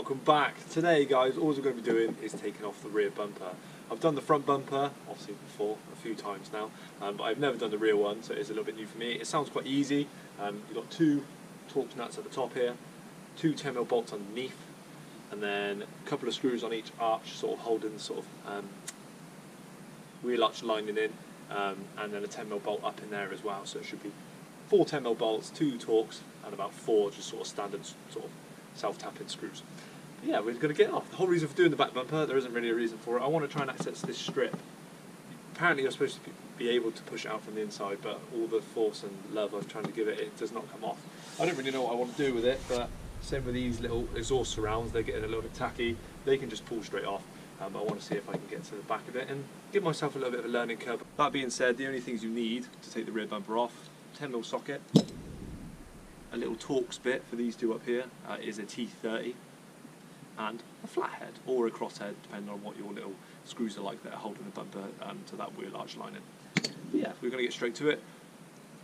welcome back. Today guys, all we're going to be doing is taking off the rear bumper. I've done the front bumper, obviously before, a few times now, but I've never done the rear one, so it's a little bit new for me. It sounds quite easy. You've got two Torx nuts at the top here, two 10mm bolts underneath, and then a couple of screws on each arch, sort of holding the sort of wheel arch lining in, and then a 10mm bolt up in there as well. So it should be 4 10mm bolts, 2 Torx, and about 4 just sort of standard sort of self-tapping screws. But yeah, we're going to get it off. The whole reason for doing the back bumper, there isn't really a reason for it. I want to try and access this strip. Apparently you're supposed to be able to push it out from the inside, but all the force and love I'm trying to give it, it does not come off. I don't really know what I want to do with it, but same with these little exhaust surrounds, they're getting a little bit tacky. They can just pull straight off. I want to see if I can get to the back of it and give myself a little bit of a learning curve. That being said, the only things you need to take the rear bumper off, 10mm socket, a little Torx bit for these two up here, is a T30, and a flathead or a crosshead, depending on what your little screws are like that are holding the bumper to that wheel arch lining. But yeah, we're going to get straight to it.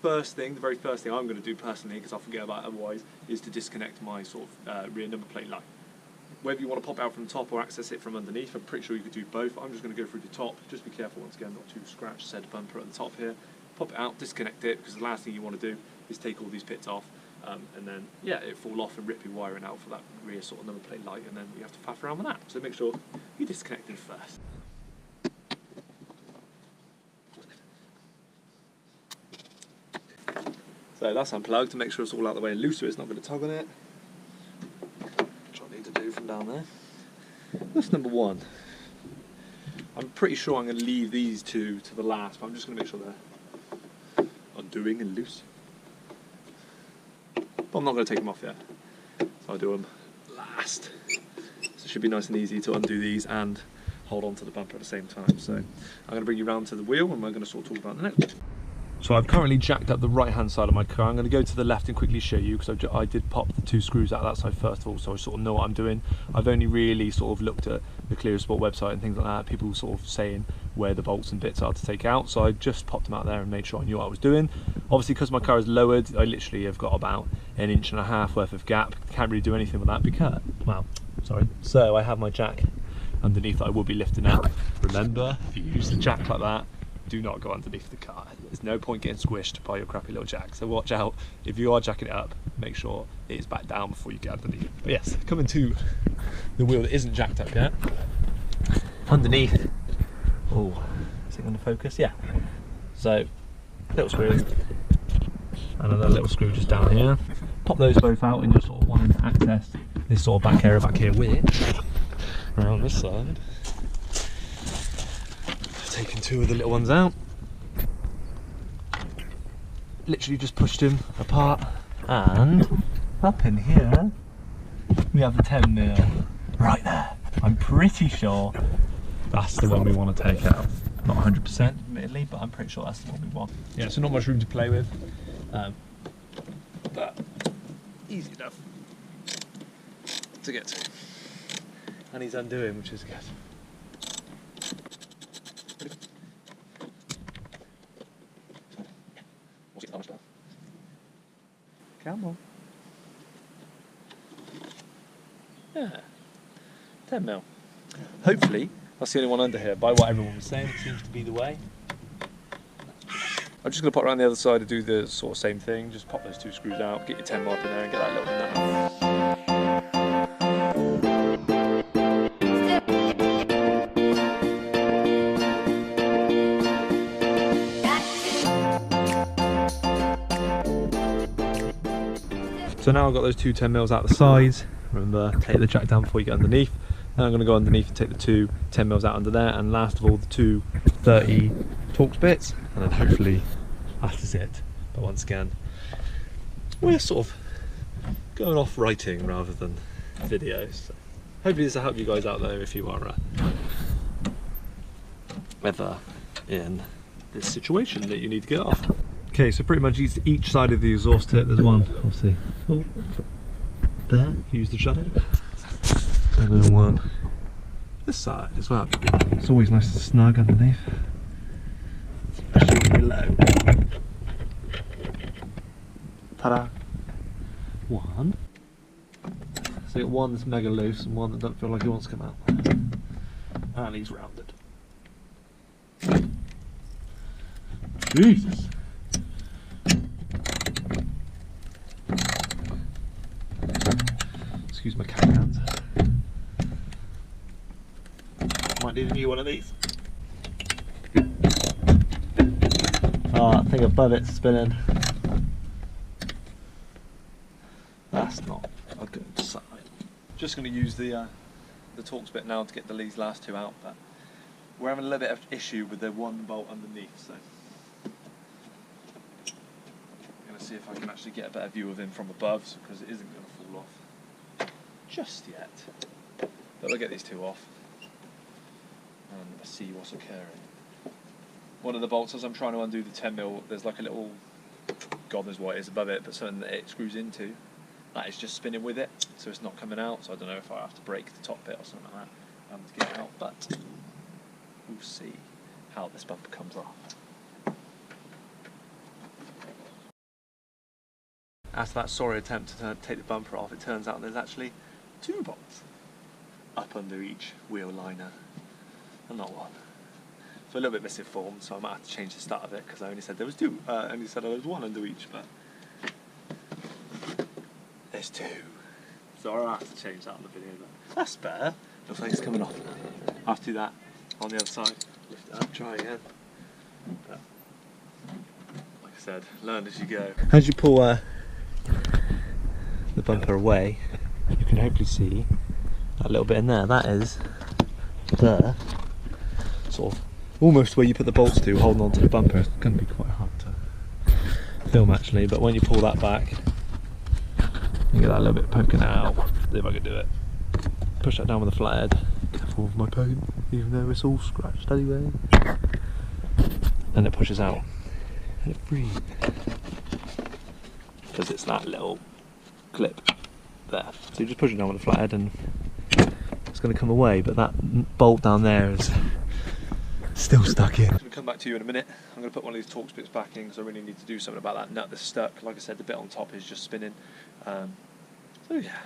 First thing, the very first thing I'm going to do personally, because I'll forget about it otherwise, is to disconnect my sort of rear number plate light. Whether you want to pop it out from the top or access it from underneath, I'm pretty sure you could do both. I'm just going to go through the top. Just be careful once again not to scratch said bumper at the top here. Pop it out, disconnect it, because the last thing you want to do is take all these pits off, and then yeah, it fall off and rip your wiring out for that rear sort of number plate light, and then you have to faff around with that. So make sure you disconnect it first. So that's unplugged to make sure it's all out the way and loose so it's not going to tug on it. Which I need to do from down there. That's number one. I'm pretty sure I'm going to leave these two to the last, but I'm just going to make sure they're undoing and loose. But I'm not going to take them off yet, so I'll do them last. So it should be nice and easy to undo these and hold on to the bumper at the same time. So I'm going to bring you round to the wheel and we're going to sort of talk about the next. So I've currently jacked up the right hand side of my car. I'm going to go to the left and quickly show you, because I did pop the 2 screws out of that side first of all, so I sort of know what I'm doing. I've only really sort of looked at the Clio Sport website and things like that, people sort of saying where the bolts and bits are to take out, so I just popped them out there and made sure I knew what I was doing. Obviously because my car is lowered, I literally have got about 1.5 inches worth of gap. Can't really do anything with that because, well, sorry. So I have my jack underneath that I will be lifting out. Remember, if you use the jack like that, do not go underneath the car. There's no point getting squished by your crappy little jack. So watch out, if you are jacking it up, make sure it is back down before you get underneath. But yes, coming to the wheel that isn't jacked up yet. Underneath, oh, is it going to focus? Yeah. So, little screw, and another little screw just down here. Pop those both out and just sort of wanting to access this sort of back area back here, which, around this side, taken 2 of the little ones out, literally just pushed them apart, and up in here we have the 10mm right there. I'm pretty sure that's the one we want to take out. Not 100% admittedly, but I'm pretty sure that's the one we want. Yeah, so not much room to play with, but easy enough to get to. And he's undoing, which is good. Come on. Yeah, 10mm. Hopefully, that's the only one under here. By what everyone was saying, it seems to be the way. I'm just going to pop around the other side and do the sort of same thing. Just pop those 2 screws out, get your 10mm up in there and get that little nut out. So now I've got those 2 10mm out the sides. Remember, take the jack down before you get underneath. Then I'm going to go underneath and take the 2 10mm out under there, and last of all the 2 30 Torx bits, and then hopefully that is it. But once again, we're sort of going off writing rather than videos. So hopefully this will help you guys out there if you are ever in this situation that you need to get off. Okay, so pretty much each side of the exhaust tip, there's one, obviously, there, use the shadow, and then one this side as well. It's always nice and snug underneath, especially when you're low. Ta-da! One, So you got one that's mega loose and one that doesn't feel like he wants to come out. And he's rounded. Jesus! Excuse my cat hands. Might need a new one of these. Oh, that thing above it's spinning. That's not a good sign. Just going to use the Torx bit now to get these last two out, but we're having a little bit of issue with the one bolt underneath, so I'm going to see if I can actually get a better view of him from above, because it isn't going to fall off just yet. But we'll get these two off and see what's occurring. One of the bolts, as I'm trying to undo the 10mm, there's like a little, God knows what it is above it, but something that it screws into, that is just spinning with it, so it's not coming out. So I don't know if I have to break the top bit or something like that to get it out, but we'll see how this bumper comes off. After that sorry attempt to take the bumper off, it turns out there's actually two bolts up under each wheel liner and not one. So a little bit misinformed, so I might have to change the start of it, because I only said there was two. I only said there was one under each, but there's two. So I'll have to change that on the video. But that's better. Looks like it's coming off now. I have to do that on the other side. Lift it up, try again. But, like I said, learn as you go. As you pull the bumper away, you can hopefully see that little bit in there. That is the sort of almost where you put the bolts to, holding onto the bumper. It's going to be quite hard to film actually, but when you pull that back, you get that little bit poking out. See if I can do it. Push that down with a flathead. Careful with my paint, even though it's all scratched anyway. And it pushes out. And it breathes. Because it's that little clip there. So you just push it down with a flathead and it's going to come away, but that bolt down there is still stuck in. I'm going to come back to you in a minute. I'm going to put one of these Torx bits back in because I really need to do something about that nut that's stuck. Like I said, the bit on top is just spinning. So yeah,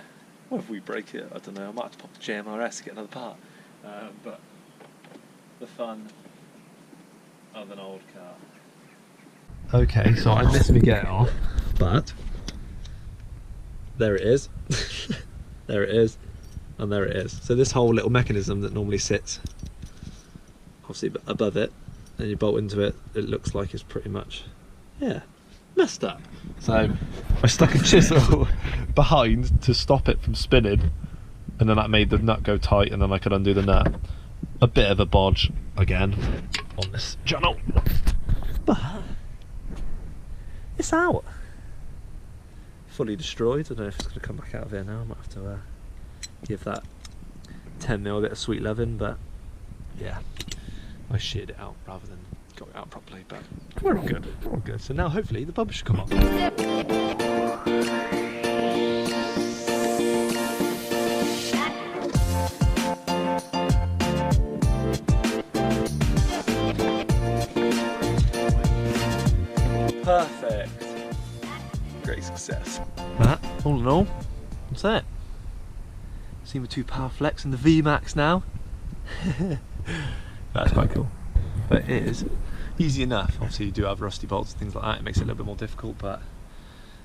what if we break it? I don't know. I might have to pop the JMRS to get another part. But the fun of an old car. Okay, so I missed me get it off, but there it is. There it is, and there it is. So this whole little mechanism that normally sits obviously above it and you bolt into it, it looks like it's pretty much, yeah, messed up. So I stuck a chisel behind to stop it from spinning, and then that made the nut go tight, and then I could undo the nut. A bit of a bodge again on this channel, but it's out. Fully destroyed. I don't know if it's going to come back out of here now. I might have to give that 10mm a bit of sweet loving, but yeah, I sheared it out rather than got it out properly, but we're all good. We're all good. So now hopefully the bumper should come off. Perfect. Great success. That, all in all, that's it. Seen the 2 power flex and the VMAX now. That's quite cool. But it is easy enough. Obviously you do have rusty bolts and things like that, it makes it a little bit more difficult, but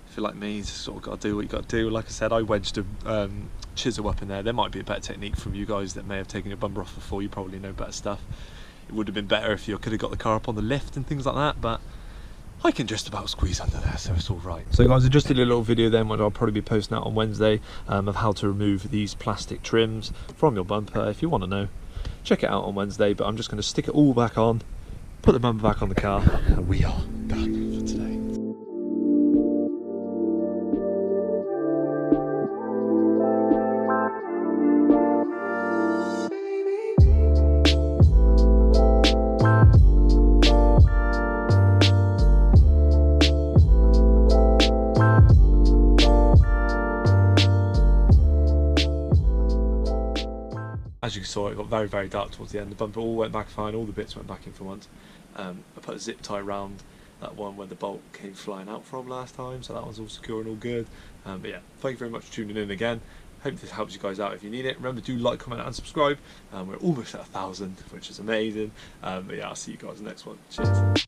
if you're like me, you just sort of got to do what you got to do. Like I said, I wedged a chisel up in there. There might be a better technique from you guys that may have taken your bumper off before. You probably know better stuff. It would have been better if you could have got the car up on the lift and things like that, but I can just about squeeze under there, so it's all right. So guys, I just did a little video then, which I'll probably be posting out on Wednesday, of how to remove these plastic trims from your bumper. If you want to know, check it out on Wednesday, but I'm just going to stick it all back on, put the bumper back on the car, and we are done for today. As you saw, it got very, very dark towards the end. The bumper all went back fine, all the bits went back in for once. I put a zip tie around that one where the bolt came flying out from last time, so that one's all secure and all good. But yeah, thank you very much for tuning in again. Hope this helps you guys out if you need it. Remember, do like, comment and subscribe. We're almost at 1,000, which is amazing. But yeah, I'll see you guys in the next one. Cheers.